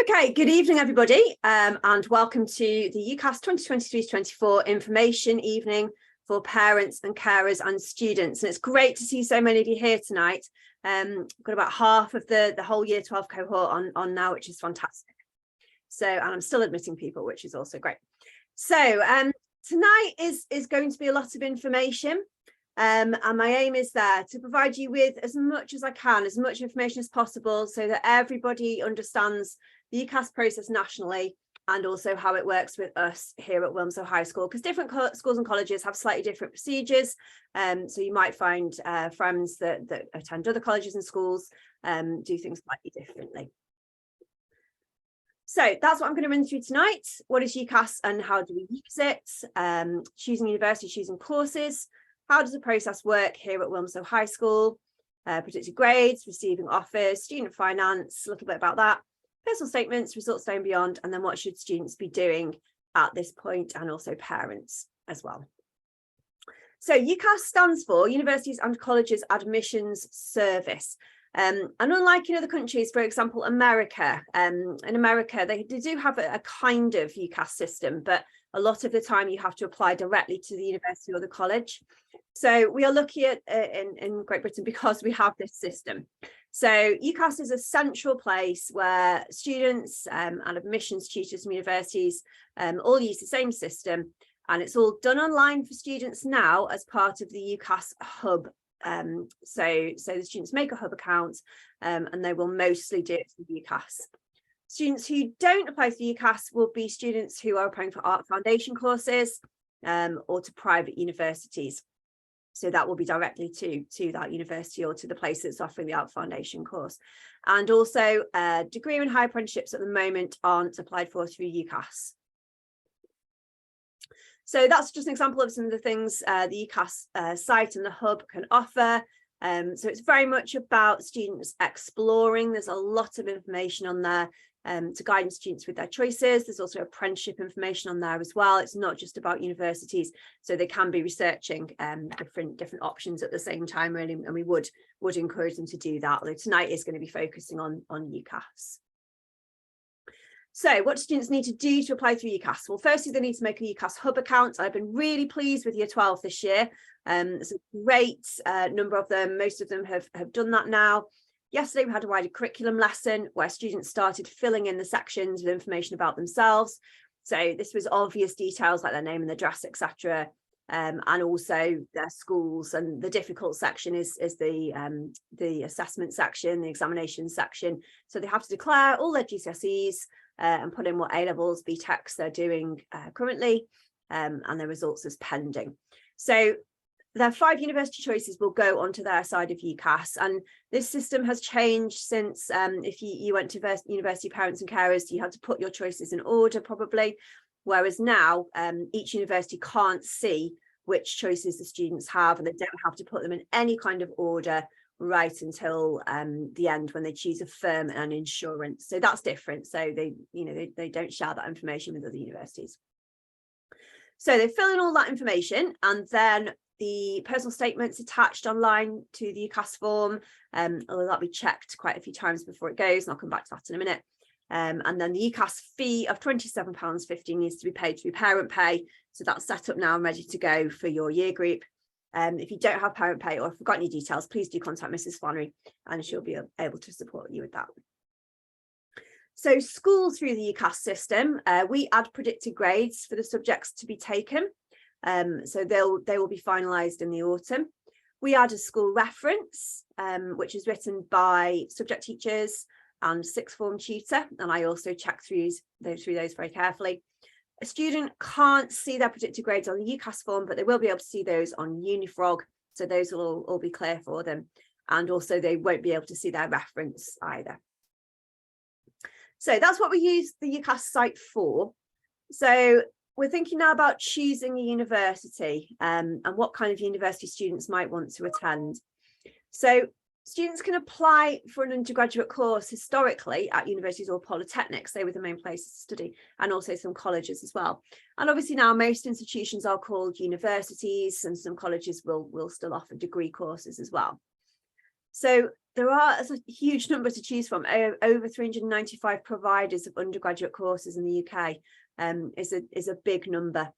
Okay, good evening, everybody, and welcome to the UCAS 2023-24 information evening for parents and carers and students. And it's great to see so many of you here tonight. We've got about half of the whole year 12 cohort on now, which is fantastic. So, and I'm still admitting people, which is also great. So tonight is going to be a lot of information. And my aim is there to provide you with as much as I can, as much information as possible, so that everybody understands the UCAS process nationally and also how it works with us here at Wilmslow High School, because different schools and colleges have slightly different procedures. So you might find friends that attend other colleges and schools do things slightly differently. So that's what I'm going to run through tonight. What is UCAS and how do we use it? Choosing university, choosing courses. How does the process work here at Wilmslow High School? Predicted grades, receiving offers, student finance, a little bit about that. Personal statements, results day and beyond, and then what should students be doing at this point, and also parents as well. So UCAS stands for Universities and Colleges Admissions Service. And unlike in other countries, for example, America, in America, they do have a kind of UCAS system, but a lot of the time you have to apply directly to the university or the college. So we are lucky in Great Britain because we have this system. So UCAS is a central place where students and admissions tutors from universities all use the same system, and it's all done online for students now as part of the UCAS Hub. So the students make a Hub account and they will mostly do it through UCAS. Students who don't apply to UCAS will be students who are applying for Art Foundation courses or to private universities. So that will be directly to that university or to the place that's offering the Art Foundation course. And also degree and higher apprenticeships at the moment aren't applied for through UCAS. So that's just an example of some of the things the UCAS site and the Hub can offer. So it's very much about students exploring. There's a lot of information on there to guide students with their choices. There's also apprenticeship information on there as well. It's not just about universities, so they can be researching different options at the same time, really, and we would encourage them to do that, although tonight is going to be focusing on UCAS. So what do students need to do to apply through UCAS? Well, firstly, they need to make a UCAS Hub account. I've been really pleased with Year 12 this year. There's a great number of them. Most of them have done that now. Yesterday, we had a wider curriculum lesson where students started filling in the sections with information about themselves. So this was obvious details like their name and address, etc. And also their schools. And the difficult section is the assessment section, the examination section. So they have to declare all their GCSEs and put in what A-levels, BTECs they're doing currently, and their results as pending. So their 5 university choices will go onto their side of UCAS, and this system has changed since if you went to university parents and carers, you had to put your choices in order probably, whereas now each university can't see which choices the students have, and they don't have to put them in any kind of order right until the end when they choose a firm and insurance. So that's different. So they don't share that information with other universities. So they fill in all that information, and then the personal statements attached online to the UCAS form, although that'll be checked quite a few times before it goes, and I'll come back to that in a minute. And then the UCAS fee of £27.50 needs to be paid through parent pay. So that's set up now and ready to go for your year group. If you don't have parent pay or forgot any details, please do contact Mrs. Flannery and she'll be able to support you with that. So schools through the UCAS system, we add predicted grades for the subjects to be taken. So they will be finalised in the autumn. We add a school reference, which is written by subject teachers and sixth form tutor, and I also check through those very carefully. A student can't see their predicted grades on the UCAS form, but they will be able to see those on Unifrog, so those will all be clear for them, and also they won't be able to see their reference either. So that's what we use the UCAS site for. So we're thinking now about choosing a university and what kind of university students might want to attend. So students can apply for an undergraduate course historically at universities or polytechnics. They were the main places to study, and also some colleges as well. And obviously now most institutions are called universities, and some colleges will still offer degree courses as well. So there are a huge number to choose from. Over 395 providers of undergraduate courses in the UK is a big number.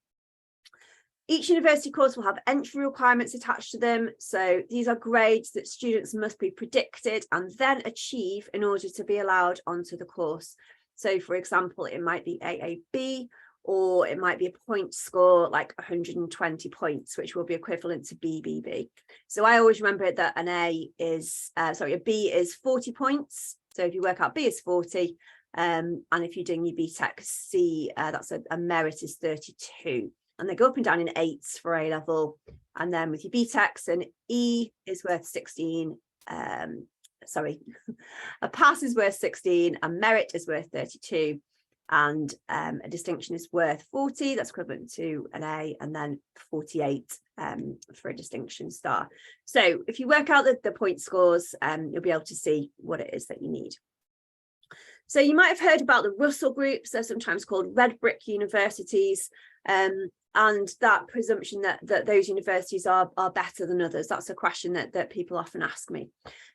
Each university course will have entry requirements attached to them. So these are grades that students must be predicted and then achieve in order to be allowed onto the course. So for example, it might be AAB, or it might be a point score like 120 points, which will be equivalent to BBB. So I always remember that a B is 40 points. So if you work out B is 40, and if you're doing your BTEC C, that's a merit is 32. And they go up and down in 8s for A level. And then with your BTECs, an E is worth 16. A pass is worth 16, a merit is worth 32. And a distinction is worth 40, that's equivalent to an A, and then 48 for a distinction star. So if you work out the point scores, you'll be able to see what it is that you need. So you might have heard about the Russell groups. They're sometimes called red brick universities, and that presumption that those universities are better than others. That's a question that people often ask me.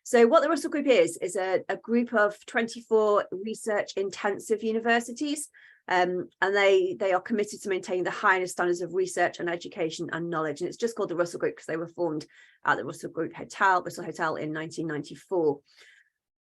So what the Russell Group is a group of 24 research intensive universities, and they are committed to maintaining the highest standards of research and education and knowledge. And it's just called the Russell Group because they were formed at the Russell Hotel in 1994.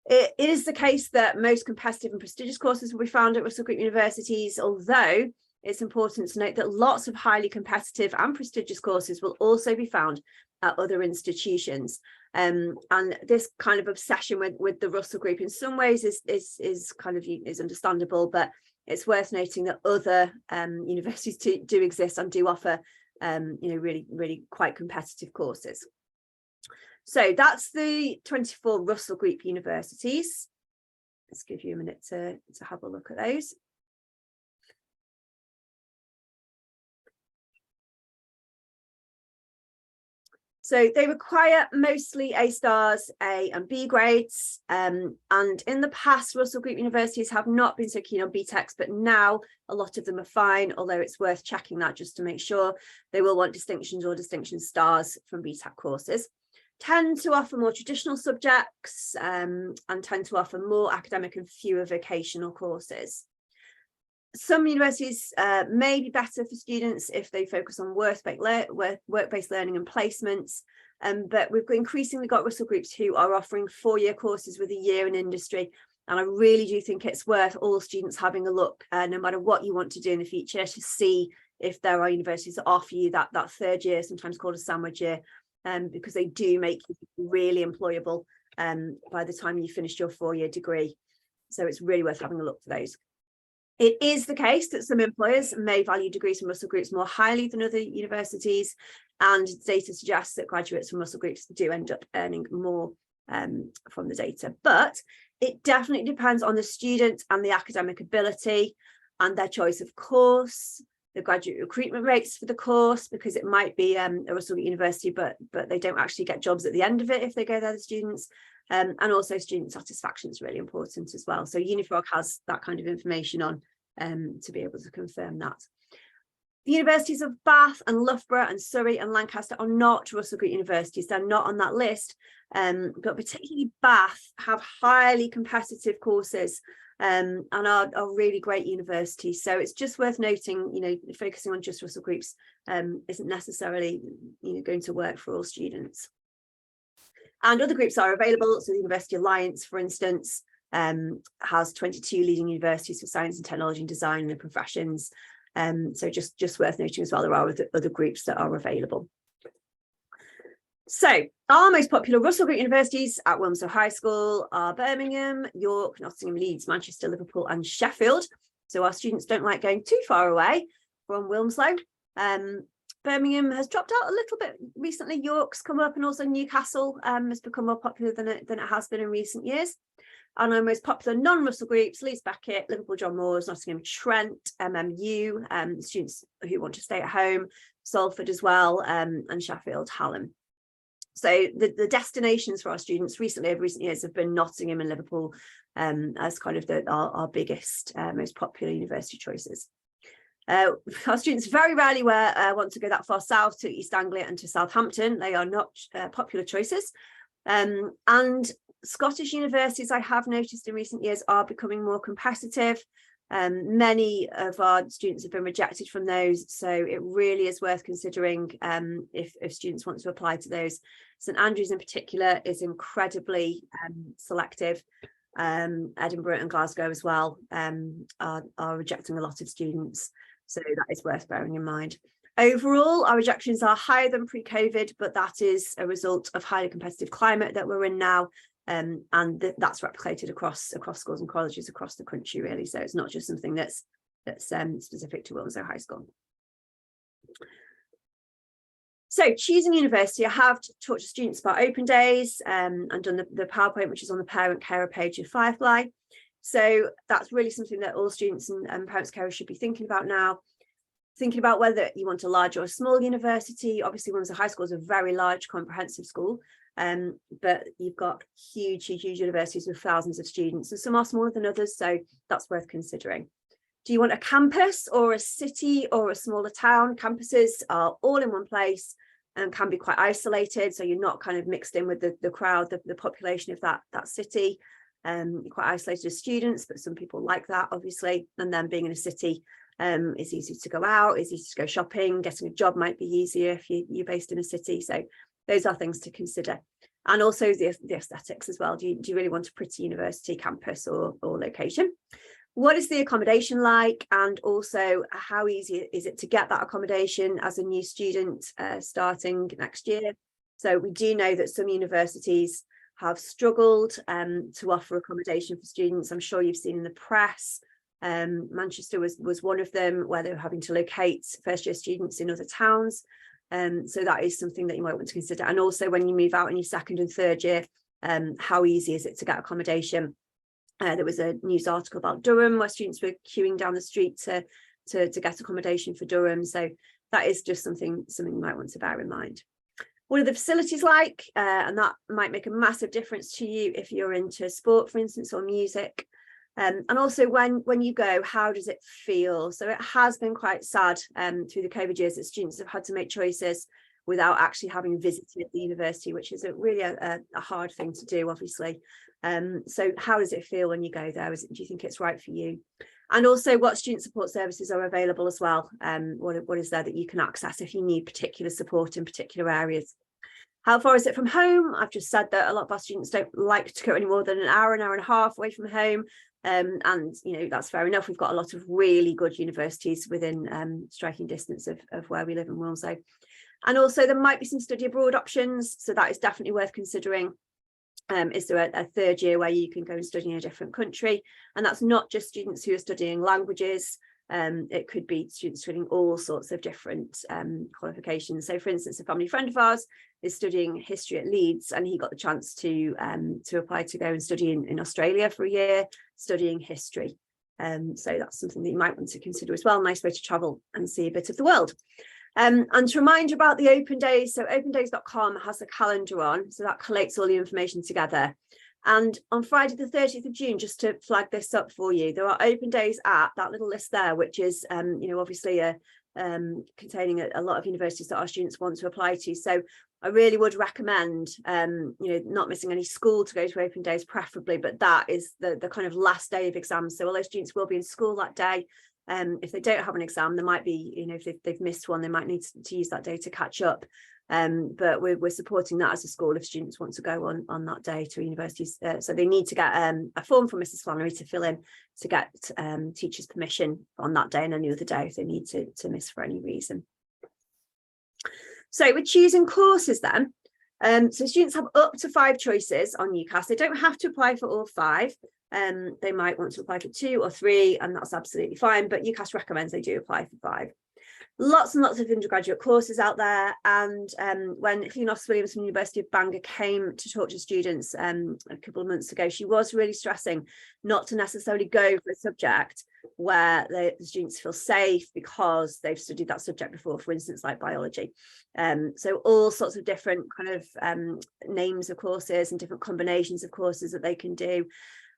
It is the case that most competitive and prestigious courses will be found at Russell Group universities, although it's important to note that lots of highly competitive and prestigious courses will also be found at other institutions. And this kind of obsession with the Russell Group in some ways is understandable, but it's worth noting that other universities do exist and do offer really quite competitive courses. So that's the 24 Russell Group universities. Let's give you a minute to have a look at those. So they require mostly A stars, A and B grades. And in the past, Russell Group universities have not been so keen on BTECs, but now a lot of them are fine, although it's worth checking that just to make sure. They will want distinctions or distinction stars from BTEC courses. Tend to offer more traditional subjects and tend to offer more academic and fewer vocational courses. Some universities may be better for students if they focus on work-based learning and placements, but we've increasingly got Russell Groups who are offering 4-year courses with a year in industry. And I really do think it's worth all students having a look, no matter what you want to do in the future, to see if there are universities that offer you that 3rd year, sometimes called a sandwich year, because they do make you really employable by the time you finish your 4-year degree. So it's really worth having a look for those. It is the case that some employers may value degrees from Russell Groups more highly than other universities, and data suggests that graduates from Russell Groups do end up earning more from the data. But it definitely depends on the student and the academic ability and their choice of course, the graduate recruitment rates for the course, because it might be a Russell University, but they don't actually get jobs at the end of it if they go there, the students. And also student satisfaction is really important as well. So Unifrog has that kind of information on to be able to confirm that. The universities of Bath and Loughborough and Surrey and Lancaster are not Russell Group universities. They're not on that list, but particularly Bath have highly competitive courses and are really great universities. So it's just worth noting, focusing on just Russell Groups isn't necessarily going to work for all students. And other groups are available. So the University Alliance, for instance, has 22 leading universities for science and technology and design and the professions. So just worth noting as well, there are other groups that are available. So our most popular Russell Group universities at Wilmslow High School are Birmingham, York, Nottingham, Leeds, Manchester, Liverpool and Sheffield. So our students don't like going too far away from Wilmslow. Birmingham has dropped out a little bit recently. York's come up, and also Newcastle has become more popular than it has been in recent years. And our most popular non-Russell groups: Leeds Beckett, Liverpool John Moores, Nottingham Trent, MMU, students who want to stay at home, Salford as well, and Sheffield Hallam. So the destinations for our students over recent years have been Nottingham and Liverpool as kind of our biggest, most popular university choices. Our students very rarely want to go that far south to East Anglia and to Southampton. They are not popular choices. And Scottish universities, I have noticed in recent years, are becoming more competitive. Many of our students have been rejected from those, so it really is worth considering if students want to apply to those. St Andrews in particular is incredibly selective. Edinburgh and Glasgow as well are rejecting a lot of students, so that is worth bearing in mind. Overall, our rejections are higher than pre-COVID, but that is a result of highly competitive climate that we're in now. And that's replicated across schools and colleges across the country, really. So it's not just something that's specific to Wilmslow High School. So choosing university, I have talked to students about open days and done the PowerPoint, which is on the parent carer page of Firefly. So that's really something that all students and parents carers should be thinking about now. Thinking about whether you want a large or a small university. Obviously, Wilmslow High School is a very large comprehensive school, but you've got huge universities with thousands of students, and some are smaller than others, so that's worth considering. Do you want a campus or a city or a smaller town? Campuses are all in one place and can be quite isolated, so you're not kind of mixed in with the crowd, the population of that city. You're quite isolated as students, but some people like that, obviously. And then being in a city, it's easy to go out, it's easy to go shopping, getting a job might be easier if you're based in a city. So those are things to consider. And also the aesthetics as well. Do you really want a pretty university campus or location? What is the accommodation like? And also, how easy is it to get that accommodation as a new student starting next year? So we do know that some universities have struggled to offer accommodation for students. I'm sure you've seen in the press. Manchester was one of them, where they were having to locate first year students in other towns. So that is something that you might want to consider. And also when you move out in your second and third year, how easy is it to get accommodation? There was a news article about Durham where students were queuing down the street to get accommodation for Durham. So that is just something you might want to bear in mind. What are the facilities like? And that might make a massive difference to you if you're into sport, for instance, or music. And also when you go, how does it feel? So it has been quite sad through the COVID years that students have had to make choices without actually having visited the university, which is really a hard thing to do, obviously. So how does it feel when you go there? Do you think it's right for you? And also what student support services are available as well? What is there that you can access if you need particular support in particular areas? How far is it from home? I've just said that a lot of our students don't like to go any more than an hour and a half away from home. And that's fair enough. We've got a lot of really good universities within striking distance of where we live in Wilmslow. And also there might be some study abroad options, so that is definitely worth considering. Is there a third year where you can go and study in a different country? And that's not just students who are studying languages. It could be students studying all sorts of different qualifications. So for instance, a family friend of ours is studying history at Leeds, and he got the chance to apply to go and study in Australia for a year, studying history. So that's something that you might want to consider as well. Nice way to travel and see a bit of the world. And to remind you about the open days, so opendays.com has a calendar on, so that collates all the information together. And on Friday the 30th of June, just to flag this up for you, there are open days at that little list there, which is obviously containing a lot of universities that our students want to apply to. So I really would recommend not missing any school to go to open days preferably, but that is the kind of last day of exams. So although students will be in school that day, if they don't have an exam, there might be, if they've missed one, they might need to use that day to catch up. But we're supporting that as a school if students want to go on that day to universities. So they need to get a form from Mrs. Flannery to fill in to get teachers' permission on that day and any other day if they need to miss for any reason. So we're choosing courses then. So students have up to 5 choices on UCAS. They don't have to apply for all 5. They might want to apply for 2 or 3, and that's absolutely fine, but UCAS recommends they do apply for 5. Lots and lots of undergraduate courses out there, and when Fiona Williams from University of Bangor came to talk to students a couple of months ago, she was really stressing not to necessarily go for a subject where the students feel safe because they've studied that subject before, for instance, like biology. So all sorts of different kind of names of courses and different combinations of courses that they can do.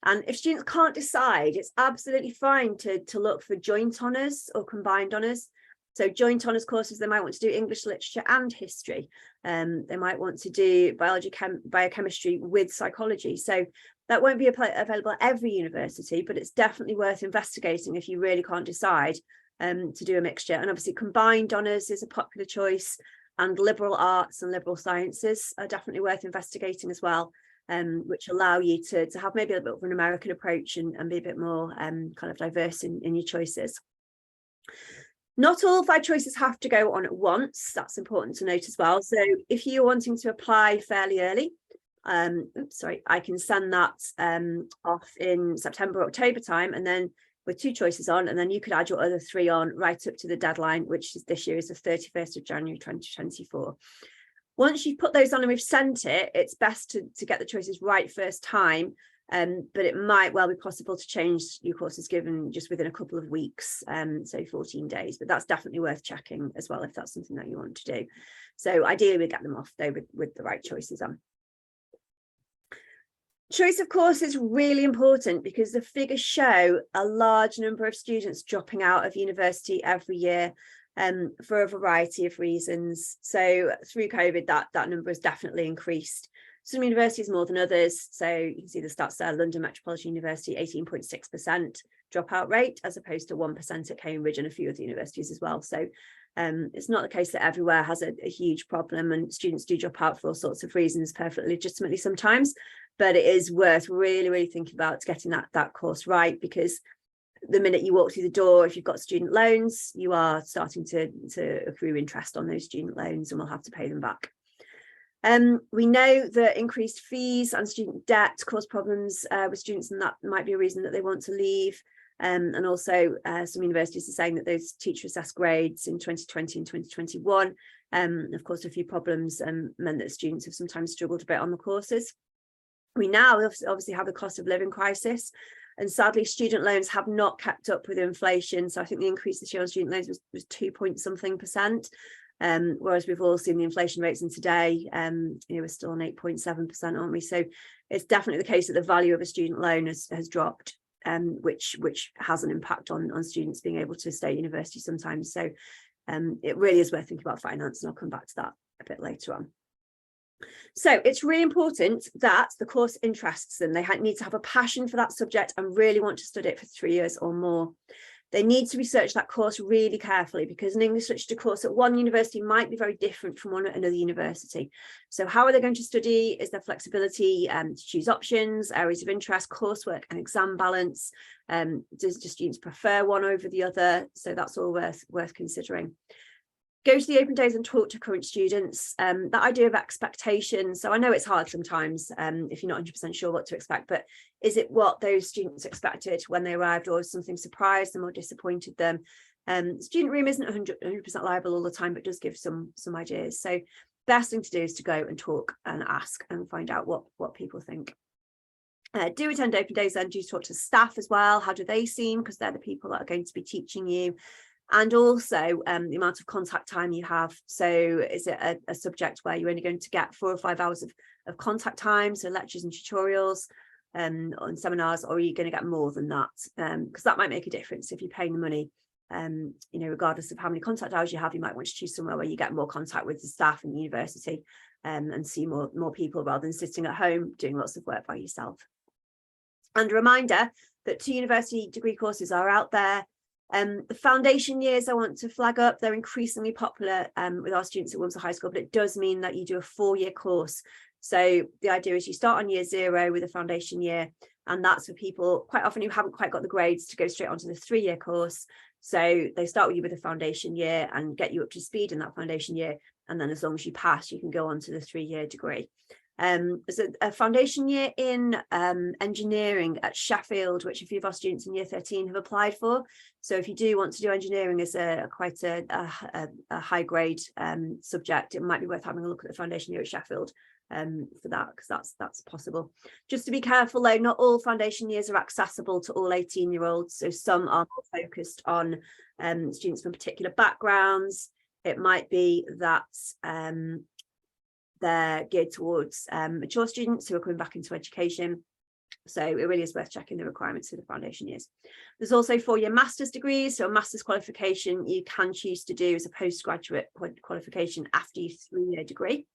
And if students can't decide, it's absolutely fine to look for joint honours or combined honours. So joint honours courses, they might want to do English literature and history. They might want to do biology, biochemistry with psychology. So that won't be available at every university, but it's definitely worth investigating if you really can't decide to do a mixture. And obviously combined honours is a popular choice, and liberal arts and liberal sciences are definitely worth investigating as well, which allow you to have maybe a bit of an American approach and be a bit more kind of diverse in your choices. Not all 5 choices have to go on at once. That's important to note as well. So if you're wanting to apply fairly early, I can send that off in September, October time, and then with 2 choices on, and then you could add your other 3 on right up to the deadline, which is this year is the 31st of January 2024. Once you've put those on and we've sent it, it's best to get the choices right first time. But it might well be possible to change your courses given just within a couple of weeks, so 14 days, but that's definitely worth checking as well if that's something that you want to do. So ideally we get them off though with the right choices on. Choice of course is really important because the figures show a large number of students dropping out of university every year for a variety of reasons. So through COVID, that number has definitely increased. Some universities more than others. So you can see the stats there. London Metropolitan University, 18.6% dropout rate, as opposed to 1% at Cambridge and a few other universities as well. So it's not the case that everywhere has a huge problem, and students do drop out for all sorts of reasons, perfectly legitimately sometimes. But it is worth really thinking about getting that course right, because the minute you walk through the door, if you've got student loans, you are starting to accrue interest on those student loans and will have to pay them back. We know that increased fees and student debt cause problems with students, and that might be a reason that they want to leave. And also some universities are saying that those teacher assessed grades in 2020 and 2021 of course a few problems meant that students have sometimes struggled a bit on the courses. We now obviously have the cost of living crisis, and sadly student loans have not kept up with inflation. So I think the increase this year on student loans was 2-point-something%. Whereas we've all seen the inflation rates, and today we're still on 8.7%, aren't we? So it's definitely the case that the value of a student loan has dropped, which has an impact on students being able to stay at university sometimes. So it really is worth thinking about finance, and I'll come back to that a bit later on. So it's really important that the course interests them. They need to have a passion for that subject and really want to study it for 3 years or more. They need to research that course really carefully, because an English literature course at one university might be very different from one at another university. So how are they going to study? Is there flexibility to choose options, areas of interest, coursework and exam balance? Do students prefer one over the other? So that's all worth considering. Go to the open days and talk to current students. That idea of expectation. So I know it's hard sometimes if you're not 100% sure what to expect, but is it what those students expected when they arrived, or something surprised them or disappointed them? Student room isn't 100% liable all the time, but does give some ideas. So best thing to do is to go and talk and ask and find out what people think. Do attend open days then. Do talk to staff as well. How do they seem? Because they're the people that are going to be teaching you. And also the amount of contact time you have. So is it a subject where you're only going to get 4 or 5 hours of contact time, so lectures and tutorials on seminars, or are you going to get more than that? Because that might make a difference if you're paying the money. Regardless of how many contact hours you have, you might want to choose somewhere where you get more contact with the staff and the university and see more people, rather than sitting at home doing lots of work by yourself. And a reminder that 2 university degree courses are out there. The foundation years I want to flag up, they're increasingly popular with our students at Wilmslow High School, but it does mean that you do a 4-year course. So the idea is you start on year 0 with a foundation year, and that's for people quite often who haven't quite got the grades to go straight onto the 3-year course. So they start with you with a foundation year and get you up to speed in that foundation year, and then as long as you pass, you can go on to the 3-year degree. There's a foundation year in engineering at Sheffield, which a few of our students in year 13 have applied for. So if you do want to do engineering as quite a high grade subject, it might be worth having a look at the foundation year at Sheffield for that, because that's possible. Just to be careful though, not all foundation years are accessible to all 18-year-olds. So some are more focused on students from particular backgrounds. It might be that they're geared towards mature students who are coming back into education. So it really is worth checking the requirements for the foundation years. There's also 4-year master's degrees. So a master's qualification you can choose to do as a postgraduate qualification after your 3-year degree.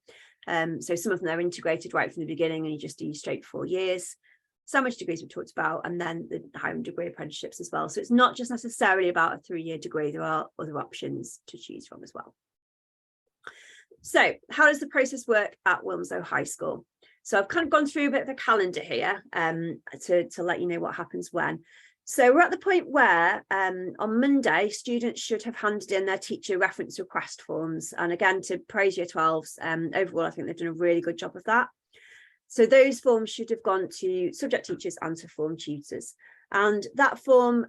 So some of them are integrated right from the beginning and you just do straight 4 years. Sandwich degrees we talked about, and then the higher degree apprenticeships as well. So it's not just necessarily about a 3-year degree. There are other options to choose from as well. So how does the process work at Wilmslow High School? So I've kind of gone through a bit of a calendar here to let you know what happens when. So we're at the point where on Monday, students should have handed in their teacher reference request forms. And again, to praise Year 12s, overall, I think they've done a really good job of that. So those forms should have gone to subject teachers and to form tutors. And that form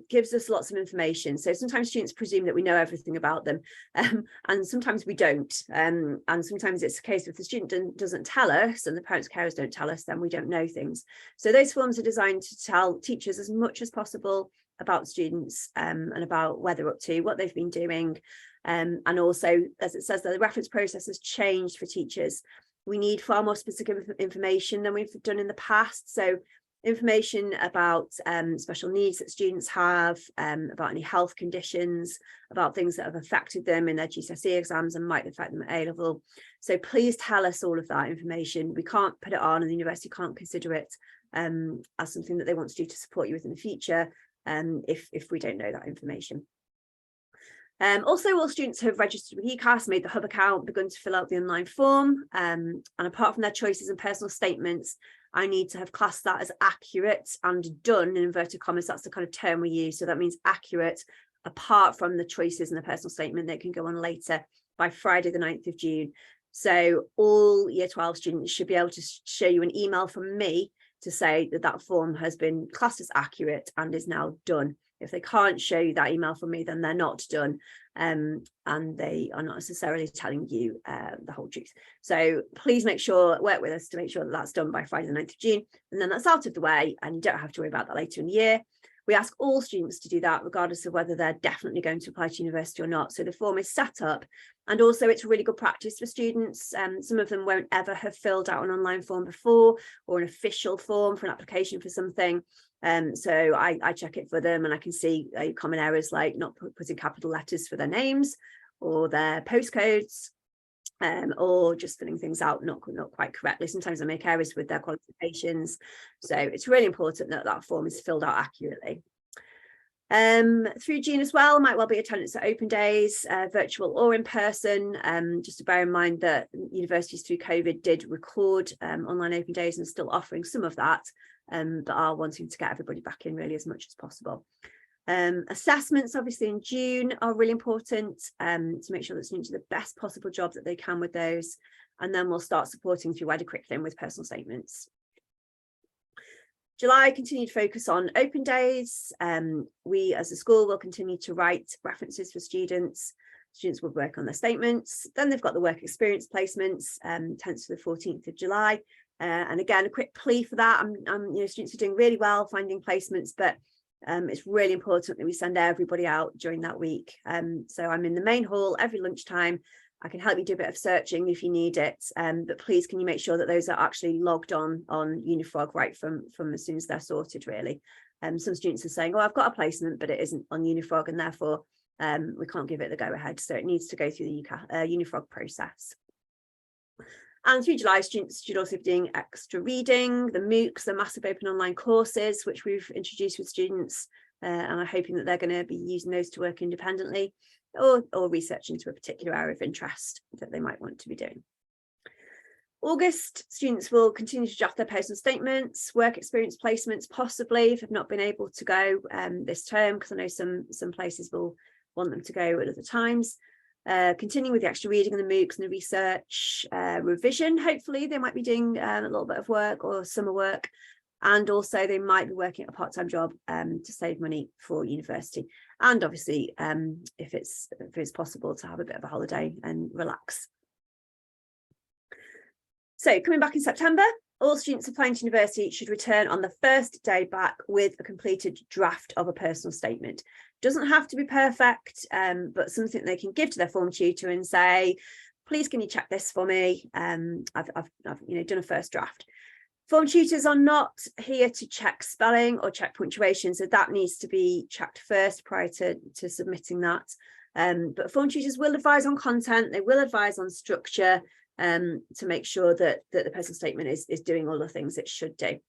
gives us lots of information. So sometimes students presume that we know everything about them, and sometimes we don't. And sometimes it's a case if the student doesn't tell us and the parents' carers don't tell us, then we don't know things. So those forms are designed to tell teachers as much as possible about students and about where they're up to, what they've been doing. And also, as it says, that the reference process has changed for teachers. We need far more specific information than we've done in the past. So information about special needs that students have, about any health conditions, about things that have affected them in their GCSE exams and might affect them at A-level. So please tell us all of that information. We can't put it on and the university can't consider it as something that they want to do to support you with in the future if we don't know that information. Also, all students who have registered with UCAS, made the Hub account, begun to fill out the online form, and apart from their choices and personal statements, I need to have classed that as accurate and done, in inverted commas. That's the kind of term we use. So that means accurate, apart from the choices and the personal statement that can go on later, by Friday the 9th of June. So all Year 12 students should be able to show you an email from me to say that that form has been classed as accurate and is now done. If they can't show you that email from me, then they're not done, and they are not necessarily telling you the whole truth. So please work with us to make sure that that's done by Friday the 9th of June, and then that's out of the way and you don't have to worry about that later in the year. We ask all students to do that regardless of whether they're definitely going to apply to university or not. So the form is set up, and also it's really good practice for students. Some of them won't ever have filled out an online form before, or an official form for an application for something. So I check it for them, and I can see common errors like not putting capital letters for their names or their postcodes, or just filling things out not quite correctly. Sometimes I make errors with their qualifications. So it's really important that that form is filled out accurately. Through June as well, might well be attendance at open days, virtual or in person. Just to bear in mind that universities through COVID did record online open days and still offering some of that, but are wanting to get everybody back in really as much as possible. Assessments obviously in June are really important to make sure that students do the best possible job that they can with those, and then we'll start supporting through wider curriculum with personal statements. July continued focus on open days. We as a school will continue to write references for students. Students will work on their statements. Then they've got the work experience placements, 10th to the 14th of July. And again, a quick plea for that. Students are doing really well finding placements, but it's really important that we send everybody out during that week. So I'm in the main hall every lunchtime. I can help you do a bit of searching if you need it, but please can you make sure that those are actually logged on Unifrog right from as soon as they're sorted, really. Some students are saying, oh, I've got a placement, but it isn't on Unifrog, and therefore we can't give it the go-ahead. So it needs to go through the Unifrog process. And through July, students should also be doing extra reading, the MOOCs, the massive open online courses, which we've introduced with students, and I'm hoping that they're going to be using those to work independently, or research into a particular area of interest that they might want to be doing. August, students will continue to draft their personal statements, work experience placements, possibly if they've not been able to go this term, because I know some places will want them to go at other times. Continuing with the extra reading and the MOOCs and the research, revision, hopefully they might be doing a little bit of work or summer work, and also they might be working a part-time job to save money for university, and obviously if it's possible to have a bit of a holiday and relax. So coming back in September, all students applying to university should return on the first day back with a completed draft of a personal statement. Doesn't have to be perfect, but something they can give to their form tutor and say, please can you check this for me? I've done a first draft. Form tutors are not here to check spelling or check punctuation, so that needs to be checked first prior to submitting that. But form tutors will advise on content, they will advise on structure, to make sure that the personal statement is doing all the things it should do.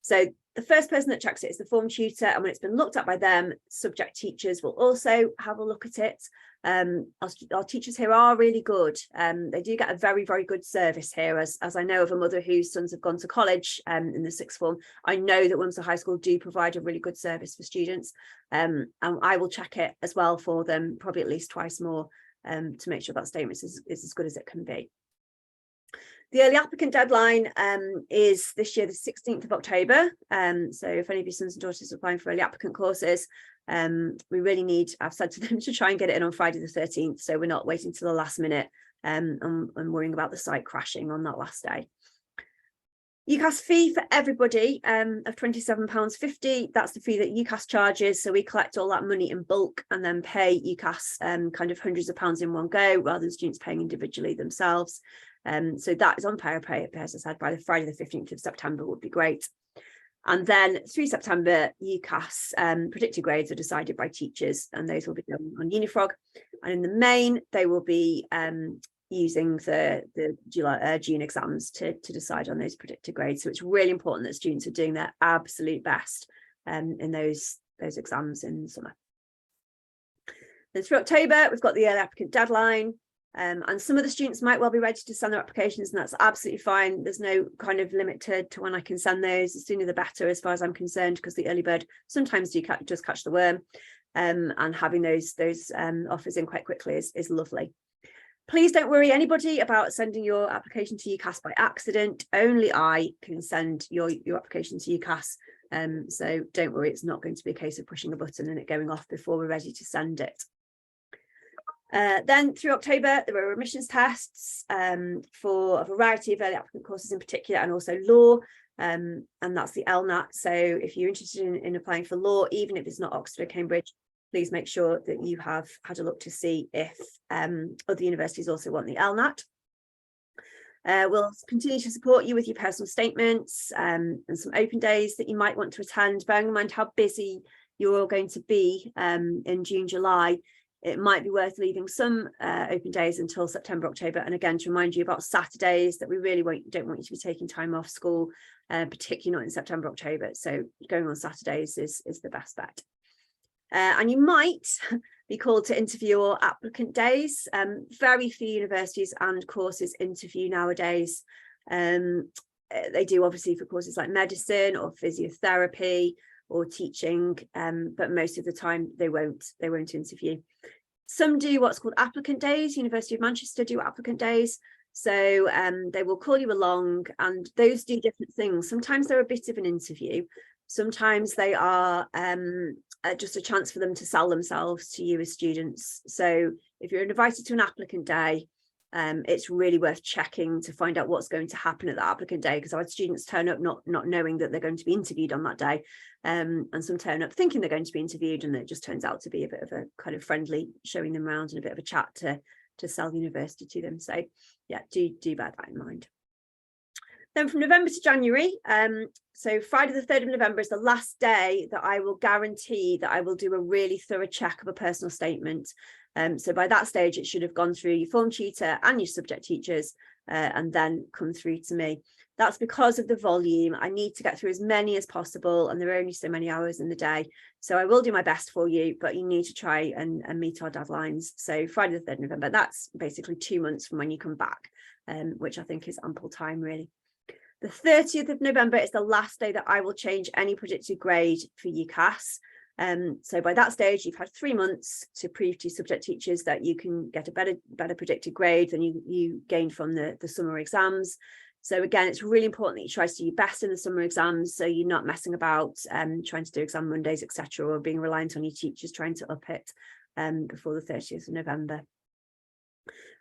So the first person that checks it is the form tutor, and when it's been looked at by them, subject teachers will also have a look at it. Our teachers here are really good. They do get a very, very good service here, as I know of a mother whose sons have gone to college in the sixth form. I know that Wilmslow High School do provide a really good service for students, and I will check it as well for them, probably at least twice more, to make sure that statement is as good as it can be. The early applicant deadline is this year, the 16th of October. So if any of your sons and daughters are applying for early applicant courses, we really need, I've said to them to try and get it in on Friday the 13th. So we're not waiting till the last minute and worrying about the site crashing on that last day. UCAS fee for everybody of £27.50. That's the fee that UCAS charges. So we collect all that money in bulk and then pay UCAS kind of hundreds of pounds in one go, rather than students paying individually themselves. So that is on pay, as I said, by the Friday the 15th of September would be great. And then through September, UCAS predicted grades are decided by teachers, and those will be done on Unifrog. And in the main, they will be using the June exams to decide on those predicted grades. So it's really important that students are doing their absolute best in those exams in the summer. Then through October, we've got the early applicant deadline. And some of the students might well be ready to send their applications, and that's absolutely fine. There's no kind of limit to when I can send those. The sooner the better, as far as I'm concerned, because the early bird sometimes does catch the worm, and having those offers in quite quickly is lovely. Please don't worry anybody about sending your application to UCAS by accident. Only I can send your application to UCAS. So don't worry, it's not going to be a case of pushing a button and it going off before we're ready to send it. Then through October, there are admissions tests for a variety of early applicant courses in particular, and also law, and that's the LNAT. So if you're interested in applying for law, even if it's not Oxford or Cambridge, please make sure that you have had a look to see if other universities also want the LNAT. We'll continue to support you with your personal statements and some open days that you might want to attend, bearing in mind how busy you're all going to be in June, July. It might be worth leaving some open days until September, October. And again, to remind you about Saturdays, that we really don't want you to be taking time off school, particularly not in September, October. So going on Saturdays is the best bet. And you might be called to interview or applicant days. Very few universities and courses interview nowadays. They do obviously for courses like medicine or physiotherapy or teaching, but most of the time they won't interview. Some do what's called applicant days. University of Manchester do applicant days. So they will call you along, and those do different things. Sometimes they're a bit of an interview. Sometimes they are just a chance for them to sell themselves to you as students. So if you're invited to an applicant day, it's really worth checking to find out what's going to happen at the applicant day, because I've had students turn up not knowing that they're going to be interviewed on that day, and some turn up thinking they're going to be interviewed, and it just turns out to be a bit of a kind of friendly showing them around and a bit of a chat to sell the university to them. So yeah, do bear that in mind. Then from November to January, so Friday the 3rd of November is the last day that I will guarantee that I will do a really thorough check of a personal statement. So by that stage, it should have gone through your form tutor and your subject teachers, and then come through to me. That's because of the volume. I need to get through as many as possible, and there are only so many hours in the day. So I will do my best for you, but you need to try and meet our deadlines. So Friday the 3rd of November, that's basically 2 months from when you come back, which I think is ample time, really. The 30th of November is the last day that I will change any predicted grade for UCAS. So by that stage, you've had 3 months to prove to subject teachers that you can get a better predicted grade than you gained from the summer exams. So again, it's really important that you try to do your best in the summer exams, so you're not messing about trying to do exam Mondays, etc., or being reliant on your teachers trying to up it before the 30th of November.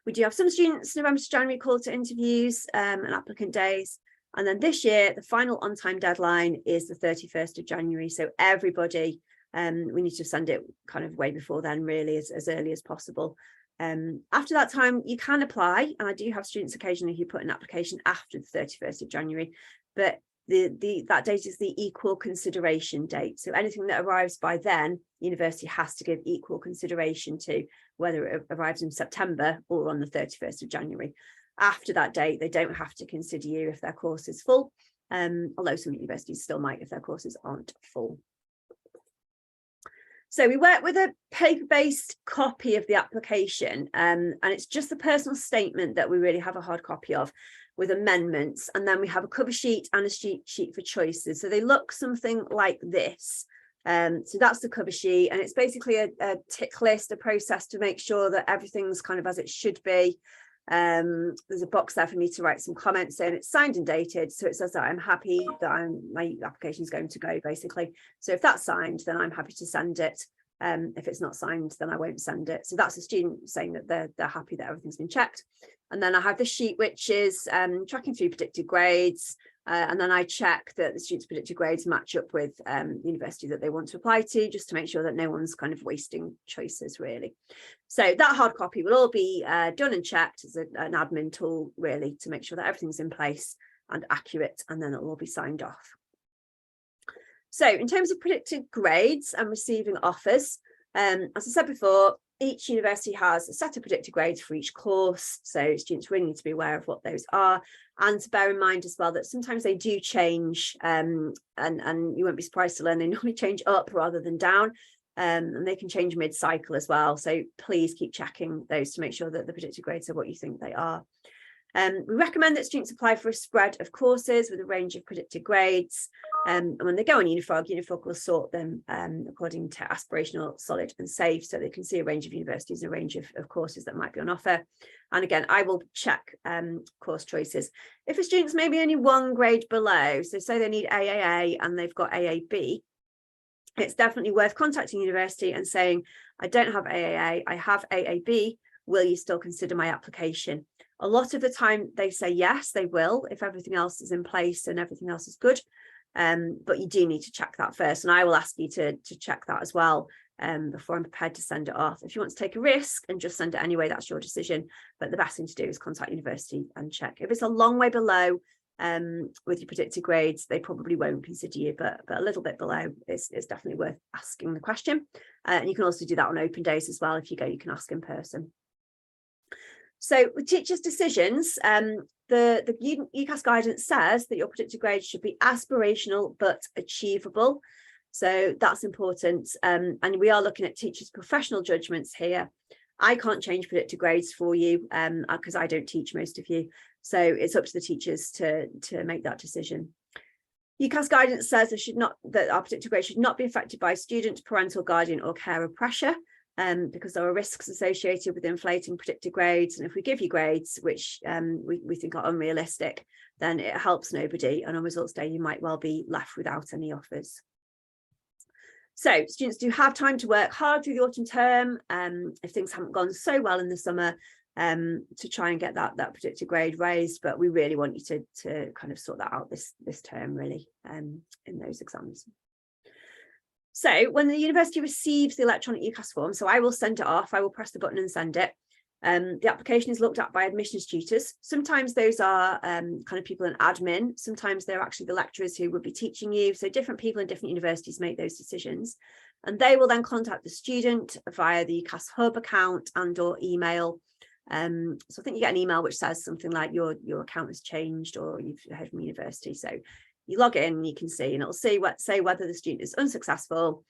We do have some students November to January called to interviews and applicant days. And then this year, the final on-time deadline is the 31st of January. So everybody, we need to send it kind of way before then, really, as early as possible. After that time, you can apply. And I do have students occasionally who put an application after the 31st of January. But that date is the equal consideration date. So anything that arrives by then, university has to give equal consideration to, whether it arrives in September or on the 31st of January. After that date, they don't have to consider you if their course is full, although some universities still might if their courses aren't full. So we work with a paper-based copy of the application, and it's just the personal statement that we really have a hard copy of, with amendments, and then we have a cover sheet and a sheet for choices. So they look something like this. So that's the cover sheet, and it's basically a tick list, a process to make sure that everything's kind of as it should be. There's a box there for me to write some comments in. It's signed and dated, so it says that I'm happy that my application is going to go, basically. So if that's signed, then I'm happy to send it. If it's not signed, then I won't send it. So that's the student saying that they're happy that everything's been checked. And then I have this sheet, which is tracking through predicted grades. And then I check that the students' predicted grades match up with the university that they want to apply to, just to make sure that no one's kind of wasting choices, really. So that hard copy will all be done and checked as an admin tool, really, to make sure that everything's in place and accurate, and then it will all be signed off. So in terms of predicted grades and receiving offers, as I said before, each university has a set of predicted grades for each course, so students really need to be aware of what those are, and to bear in mind as well that sometimes they do change, and you won't be surprised to learn they normally change up rather than down, and they can change mid-cycle as well, so please keep checking those to make sure that the predicted grades are what you think they are. We recommend that students apply for a spread of courses with a range of predicted grades, and when they go on Unifrog will sort them according to aspirational, solid and safe, so they can see a range of universities, a range of courses that might be on offer. And again, I will check course choices. If a student's maybe only one grade below, so say they need AAA and they've got AAB, it's definitely worth contacting university and saying, I don't have AAA, I have AAB, will you still consider my application? A lot of the time they say yes, they will, if everything else is in place and everything else is good. But you do need to check that first, and I will ask you to check that as well before I'm prepared to send it off. If you want to take a risk and just send it anyway, that's your decision. But the best thing to do is contact university and check. If it's a long way below with your predicted grades, they probably won't consider you, but a little bit below is definitely worth asking the question. And you can also do that on open days as well. If you go, you can ask in person. So with teachers' decisions, the UCAS guidance says that your predicted grades should be aspirational but achievable. So that's important. And we are looking at teachers' professional judgments here. I can't change predicted grades for you because I don't teach most of you. So it's up to the teachers to make that decision. UCAS guidance says that our predicted grades should not be affected by student, parental, guardian or carer pressure. Because there are risks associated with inflating predicted grades, and if we give you grades which we think are unrealistic, then it helps nobody, and on results day you might well be left without any offers. So students do have time to work hard through the autumn term if things haven't gone so well in the summer, to try and get that predicted grade raised, but we really want you to kind of sort that out this term, really, in those exams. So when the university receives the electronic UCAS form, so I will send it off, I will press the button and send it. The application is looked at by admissions tutors. Sometimes those are kind of people in admin. Sometimes they're actually the lecturers who would be teaching you. So different people in different universities make those decisions. And they will then contact the student via the UCAS Hub account and or email. So I think you get an email which says something like your account has changed or you've heard from university. So you log in and you can see, and it'll say whether the student is unsuccessful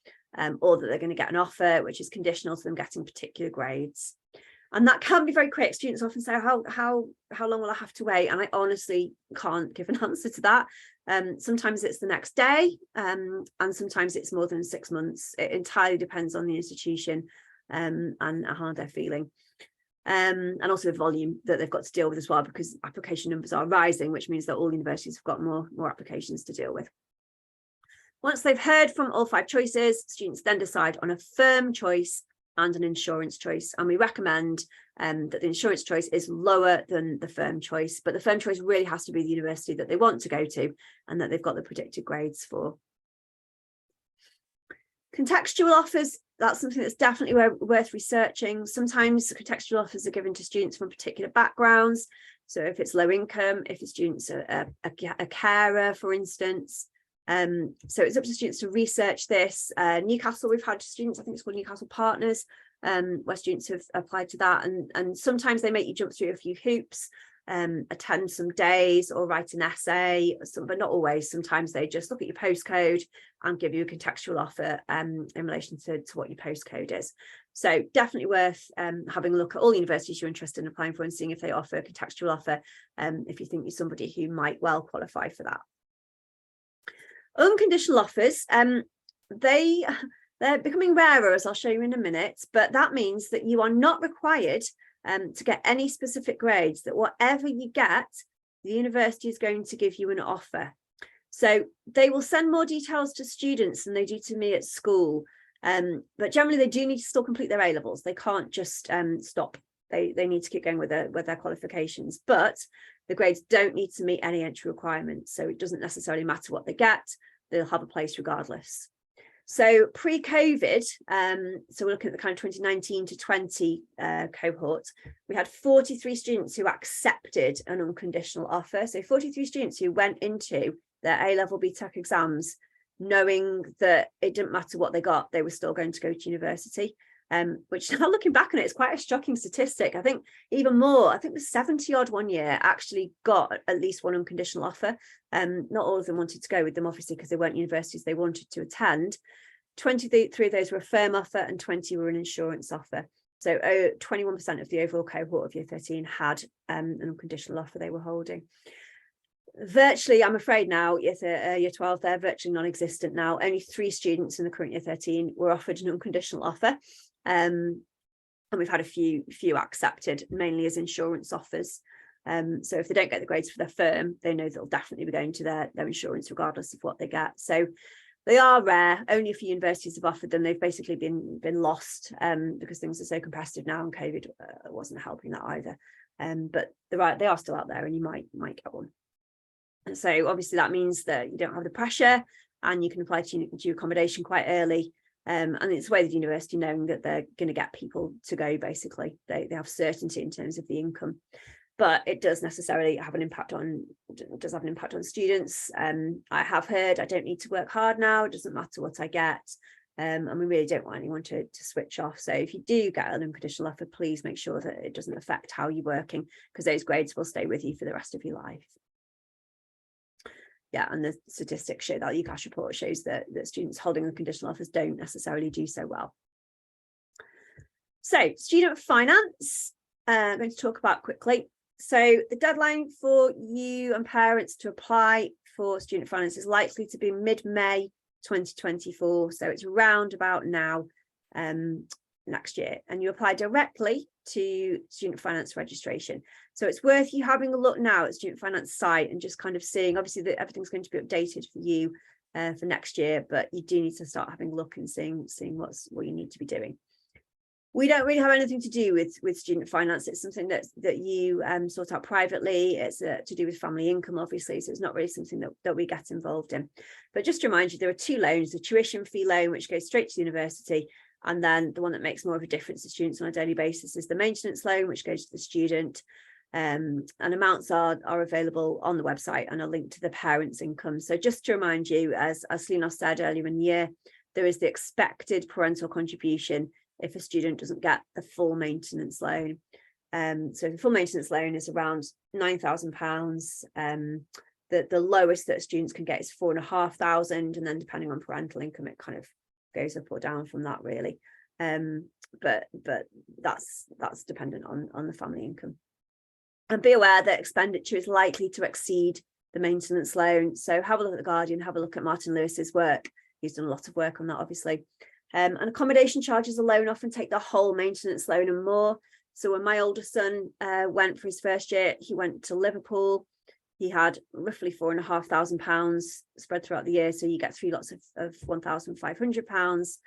or that they're going to get an offer, which is conditional to them getting particular grades. And that can be very quick. Students often say, how long will I have to wait? And I honestly can't give an answer to that. Sometimes it's the next day, and sometimes it's more than 6 months. It entirely depends on the institution and how they're feeling. And also the volume that they've got to deal with as well, because application numbers are rising, which means that all universities have got more applications to deal with. Once they've heard from all 5 choices, students then decide on a firm choice and an insurance choice. And we recommend that the insurance choice is lower than the firm choice, but the firm choice really has to be the university that they want to go to and that they've got the predicted grades for. Contextual offers, that's something that's definitely worth researching. Sometimes contextual offers are given to students from particular backgrounds. So if it's low income, if the student's a carer, for instance. So it's up to students to research this. Newcastle, we've had students, I think it's called Newcastle Partners, where students have applied to that, and sometimes they make you jump through a few hoops, attend some days or write an essay, but not always. Sometimes they just look at your postcode and give you a contextual offer in relation to what your postcode is. So definitely worth having a look at all universities you're interested in applying for and seeing if they offer a contextual offer, if you think you're somebody who might well qualify for that. Unconditional offers, they're becoming rarer, as I'll show you in a minute, but that means that you are not required to get any specific grades, that whatever you get, the university is going to give you an offer. So they will send more details to students than they do to me at school, but generally they do need to still complete their A-levels. They can't just stop. They need to keep going with their qualifications, but the grades don't need to meet any entry requirements, so it doesn't necessarily matter what they get, they'll have a place regardless. So pre-COVID, so we're looking at the kind of 2019 to 20 cohort, we had 43 students who accepted an unconditional offer. So 43 students who went into their A-level BTEC exams knowing that it didn't matter what they got, they were still going to go to university. Which now looking back on it is quite a shocking statistic. I think even more, I think the 70 odd one year actually got at least one unconditional offer. Not all of them wanted to go with them, obviously, because they weren't universities they wanted to attend. 23 of those were a firm offer and 20 were an insurance offer. So 21% of the overall cohort of year 13 had an unconditional offer they were holding. Virtually, I'm afraid now, year 12, they're virtually non-existent now. Only 3 students in the current year 13 were offered an unconditional offer. And we've had a few accepted, mainly as insurance offers. So if they don't get the grades for their firm, they know they'll definitely be going to their insurance regardless of what they get. So they are rare. Only a few universities have offered them. They've basically been lost because things are so competitive now, and COVID wasn't helping that either. But they are still out there, and you might get one. And so obviously that means that you don't have the pressure, and you can apply to accommodation quite early. And it's the way the university knowing that they're going to get people to go, basically. They have certainty in terms of the income. But it does necessarily have an impact on students. I have heard I don't need to work hard now, it doesn't matter what I get. And we really don't want anyone to switch off. So if you do get an unconditional offer, please make sure that it doesn't affect how you're working, because those grades will stay with you for the rest of your life. Yeah, and the statistics show that UCAS report shows that students holding unconditional offers don't necessarily do so well. So student finance, I'm going to talk about quickly. So the deadline for you and parents to apply for student finance is likely to be mid-May 2024. So it's round about now next year, and you apply directly to student finance registration. So it's worth you having a look now at student finance site and just kind of seeing, obviously, that everything's going to be updated for you for next year, but you do need to start having a look and seeing what you need to be doing. We don't really have anything to do with student finance. It's something that you sort out privately. It's to do with family income, obviously, so it's not really something that we get involved in. But just to remind you, there are 2 loans: the tuition fee loan, which goes straight to the university, and then the one that makes more of a difference to students on a daily basis is the maintenance loan, which goes to the student. And amounts are available on the website and are linked to the parents' income. So just to remind you, as Selina said earlier in the year, there is the expected parental contribution if a student doesn't get the full maintenance loan. So the full maintenance loan is around £9,000. The lowest that students can get is £4,500, and then depending on parental income, it kind of goes up or down from that, really. But that's dependent on the family income. And be aware that expenditure is likely to exceed the maintenance loan. So have a look at The Guardian, have a look at Martin Lewis's work. He's done a lot of work on that, obviously. And accommodation charges alone often take the whole maintenance loan and more. So when my older son went for his first year, he went to Liverpool. He had roughly £4,500 spread throughout the year. So you get 3 lots of £1,500.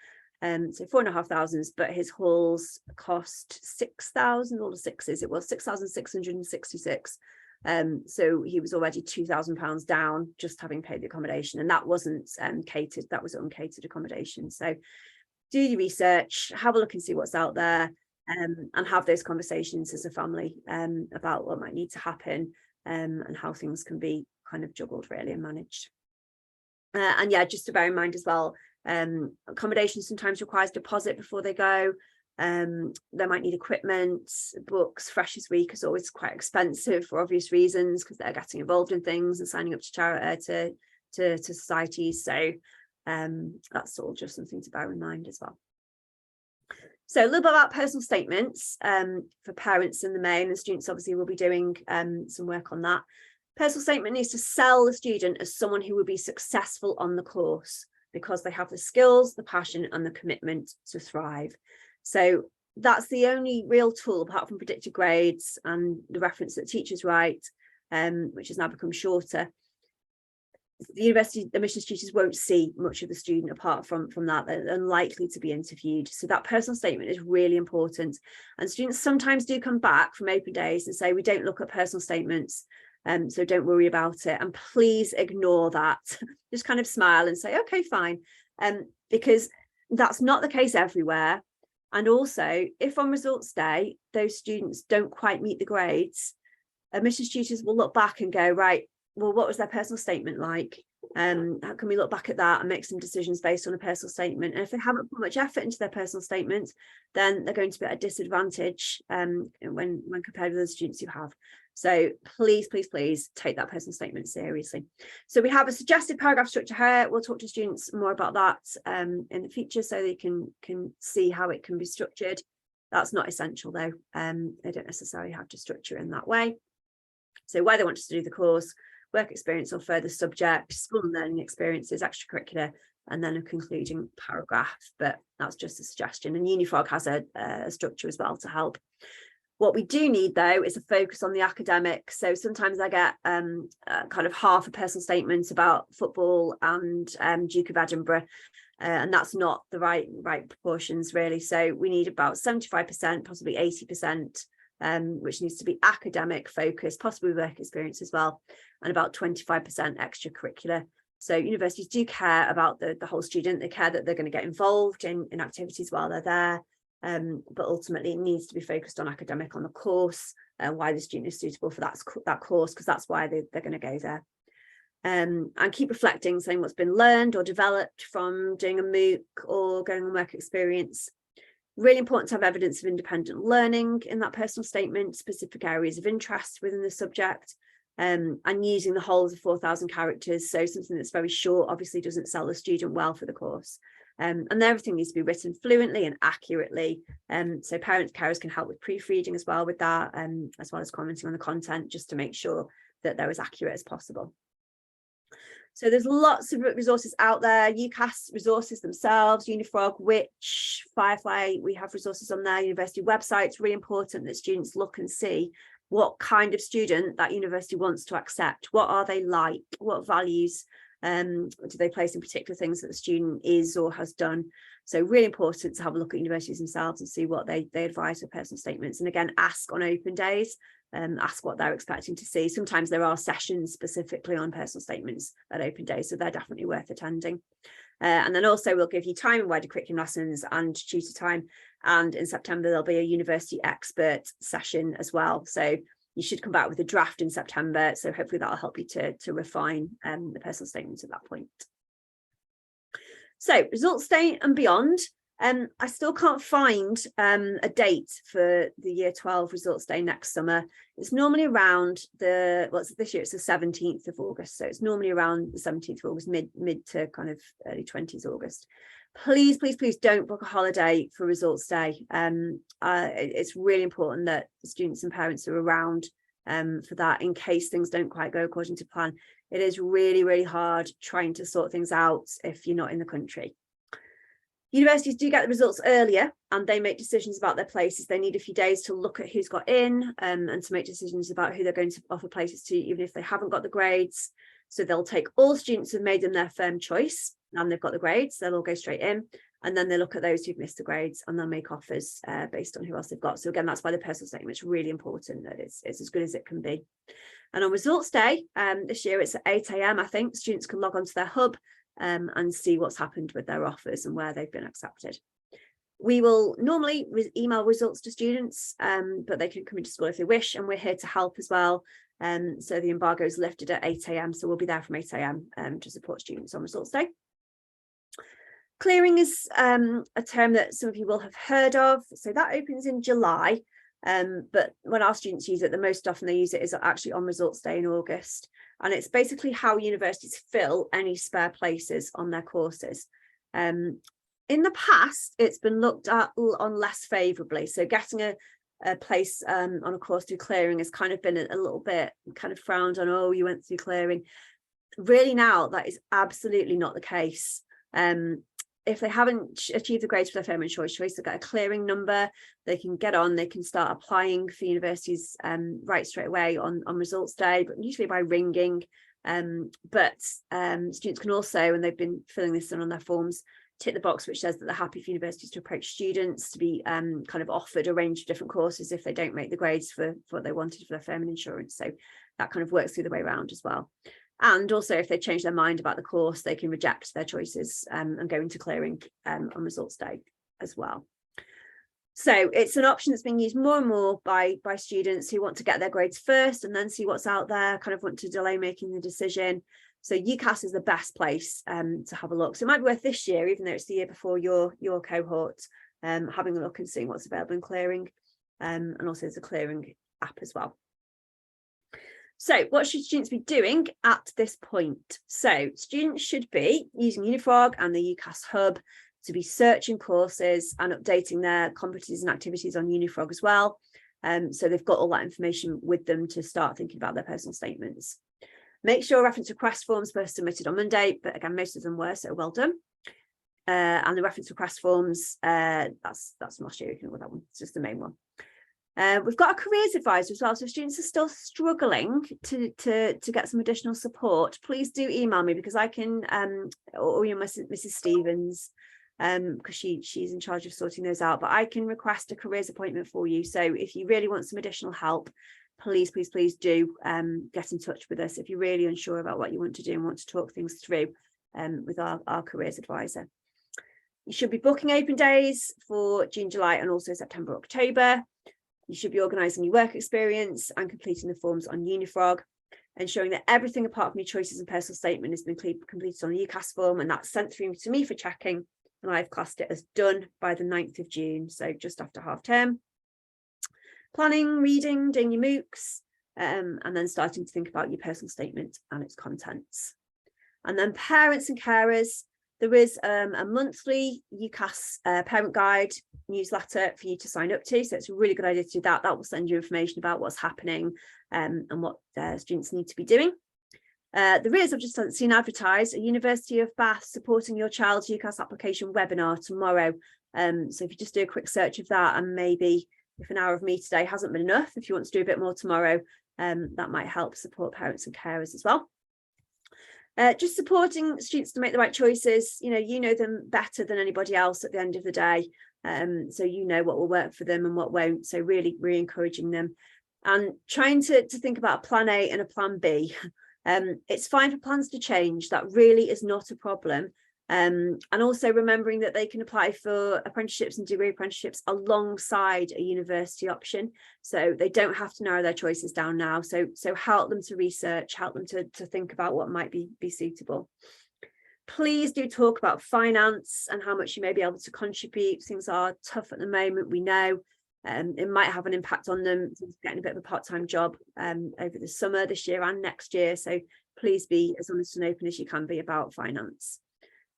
So £4,500, but his halls cost 6,000, all the sixes, it was 6,666. So he was already £2,000 down just having paid the accommodation, and that wasn't catered, that was uncatered accommodation. So do your research, have a look and see what's out there. and have those conversations as a family about what might need to happen and how things can be kind of juggled really and managed. And yeah, just to bear in mind as well, accommodation sometimes requires deposit before they go. They might need equipment, books. Freshers Week is always quite expensive for obvious reasons because they're getting involved in things and signing up to charity, to societies. So that's all just something to bear in mind as well. So a little bit about personal statements for parents in the main, and students obviously will be doing some work on that. Personal statement needs to sell the student as someone who will be successful on the course because they have the skills, the passion and the commitment to thrive. So that's the only real tool apart from predicted grades and the reference that teachers write, which has now become shorter. The university admissions tutors won't see much of the student apart from that. They're unlikely to be interviewed. So that personal statement is really important. And students sometimes do come back from open days and say, we don't look at personal statements, so don't worry about it. And please ignore that. Just kind of smile and say, okay, fine. Because that's not the case everywhere. And also, if on results day, those students don't quite meet the grades, admissions tutors will look back and go, right, well, what was their personal statement like? How can we look back at that and make some decisions based on a personal statement? And if they haven't put much effort into their personal statement, then they're going to be at a disadvantage when compared with the students you have. So please, please, please take that personal statement seriously. So we have a suggested paragraph structure here. We'll talk to students more about that in the future so they can see how it can be structured. That's not essential though. They don't necessarily have to structure it in that way. So why they want to do the course, work experience or further subject, school and learning experiences, extracurricular, and then a concluding paragraph. But that's just a suggestion. And Unifrog has a structure as well to help. What we do need, though, is a focus on the academic. So sometimes I get kind of half a personal statement about football and Duke of Edinburgh, and that's not the right proportions, really. So we need about 75%, possibly 80%, which needs to be academic focused, possibly work experience as well, and about 25% extracurricular. So universities do care about the whole student. They care that they're going to get involved in activities while they're there. But ultimately it needs to be focused on academic on the course, why the student is suitable for that course, because that's why they're going to go there. And keep reflecting, saying what's been learned or developed from doing a MOOC or going on work experience. Really important to have evidence of independent learning in that personal statement, specific areas of interest within the subject, and using the whole of the 4,000 characters. So something that's very short obviously doesn't sell the student well for the course. And everything needs to be written fluently and accurately. So parents, carers can help with proofreading as well with that, as well as commenting on the content, just to make sure that they're as accurate as possible. So there's lots of resources out there, UCAS resources themselves, Unifrog, Which, Firefly, we have resources on their university websites. Really important that students look and see what kind of student that university wants to accept. What are they like? What values do they place in particular things that the student is or has done? So really important to have a look at universities themselves and see what they advise for personal statements. And again, ask on open days, ask what they're expecting to see. Sometimes there are sessions specifically on personal statements at open days, so they're definitely worth attending. And then also we'll give you time and wider curriculum lessons and tutor time. And in September, there'll be a university expert session as well. So you should come back with a draft in September. So hopefully that'll help you to refine the personal statements at that point. So results day and beyond. I still can't find a date for the year 12 results day next summer. It's normally around this year it's the 17th of August. So it's normally around the 17th of August, mid to kind of early 20s August. Please, please, please don't book a holiday for results day. It's really important that students and parents are around for that in case things don't quite go according to plan. It is really, really hard trying to sort things out if you're not in the country. Universities do get the results earlier and they make decisions about their places. They need a few days to look at who's got in and to make decisions about who they're going to offer places to, even if they haven't got the grades. So they'll take all students who've made them their firm choice and they've got the grades, they'll all go straight in. And then they look at those who've missed the grades and they'll make offers based on who else they've got. So again, that's why the personal statement is really important, that it's as good as it can be. And on results day, this year it's at 8 AM, I think, students can log onto their hub and see what's happened with their offers and where they've been accepted. We will normally email results to students, but they can come into school if they wish, and we're here to help as well. So the embargo is lifted at 8 a.m, so we'll be there from 8 a.m. To support students on results day. Clearing is a term that some of you will have heard of. So that opens in July, but when our students use it, the most often they use it is actually on results day in August. And it's basically how universities fill any spare places on their courses. In the past, it's been looked at on less favourably. So getting a place on a course through clearing has kind of been a little bit kind of frowned on. Oh, you went through clearing. Really now, that is absolutely not the case. If they haven't achieved the grades for their firm and choice, they've got a clearing number, they can get on, they can start applying for universities right straight away on results day, but usually by ringing. But students can also, and they've been filling this in on their forms, tick the box which says that they're happy for universities to approach students to be kind of offered a range of different courses if they don't make the grades for what they wanted for their firm and insurance. So that kind of works through the way around as well. And also, if they change their mind about the course, they can reject their choices and go into clearing on results day as well. So it's an option that's being used more and more by students who want to get their grades first and then see what's out there, kind of want to delay making the decision. So UCAS is the best place to have a look. So it might be worth this year, even though it's the year before your cohort, having a look and seeing what's available in clearing. And also there's a clearing app as well. So what should students be doing at this point? So students should be using Unifrog and the UCAS Hub to be searching courses and updating their competencies and activities on Unifrog as well. So they've got all that information with them to start thinking about their personal statements. Make sure reference request forms were submitted on Monday, but again, most of them were, so well done. And the reference request forms, that's last year, you can ignore that one, it's just the main one. We've got a careers advisor as well, so if students are still struggling to get some additional support, please do email me, because I can, or Mrs. Stevens, because she's in charge of sorting those out, but I can request a careers appointment for you. So if you really want some additional help, please do get in touch with us if you're really unsure about what you want to do and want to talk things through with our careers advisor. You should be booking open days for June, July, and also September, October. You should be organising your work experience and completing the forms on Unifrog, ensuring that everything apart from your choices and personal statement has been completed on the UCAS form, and that's sent through to me for checking, and I've classed it as done by the 9th of June, so just after half term. Planning, reading, doing your MOOCs, and then starting to think about your personal statement and its contents. And then parents and carers, there is a monthly UCAS parent guide newsletter for you to sign up to. So it's a really good idea to do that. That will send you information about what's happening and what students need to be doing. There is, I've just seen advertised, a University of Bath supporting your child's UCAS application webinar tomorrow. So if you just do a quick search of that, and maybe if an hour of me today hasn't been enough, if you want to do a bit more tomorrow, that might help support parents and carers as well. Just supporting students to make the right choices. You know them better than anybody else at the end of the day. So you know what will work for them and what won't. So really encouraging them and trying to think about a plan A and a plan B. It's fine for plans to change. That really is not a problem. And also remembering that they can apply for apprenticeships and degree apprenticeships alongside a university option, so they don't have to narrow their choices down now. So help them to research, help them to think about what might be suitable. Please do talk about finance and how much you may be able to contribute. Things are tough at the moment, we know. It might have an impact on them getting a bit of a part-time job over the summer this year and next year, so please be as honest and open as you can be about finance.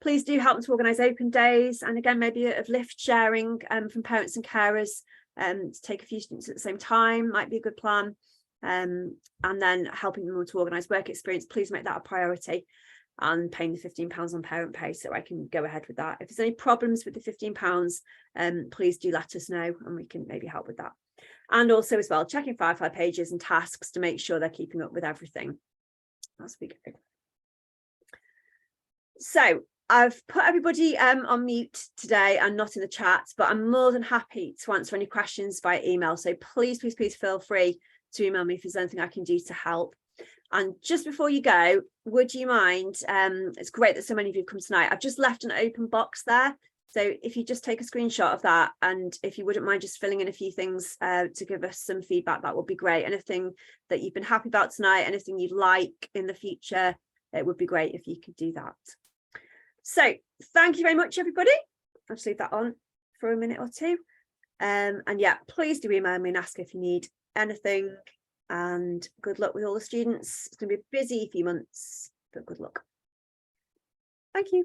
Please do help them to organise open days, and again, maybe of lift sharing from parents and carers to take a few students at the same time might be a good plan. And then helping them to organise work experience, please make that a priority, and paying the £15 on parent pay, so I can go ahead with that. If there's any problems with the £15, please do let us know and we can maybe help with that. And also as well, checking Firefly pages and tasks to make sure they're keeping up with everything. That's big. So I've put everybody on mute today and not in the chat, but I'm more than happy to answer any questions via email. So please feel free to email me if there's anything I can do to help. And just before you go, would you mind, it's great that so many of you have come tonight. I've just left an open box there So if you just take a screenshot of that, and if you wouldn't mind just filling in a few things to give us some feedback, that would be great. Anything that you've been happy about tonight, anything you'd like in the future, it would be great if you could do that. So thank you very much, everybody. I'll just leave that on for a minute or two. And yeah, please do email me and ask if you need anything, and good luck with all the students. It's going to be a busy few months, but good luck. Thank you.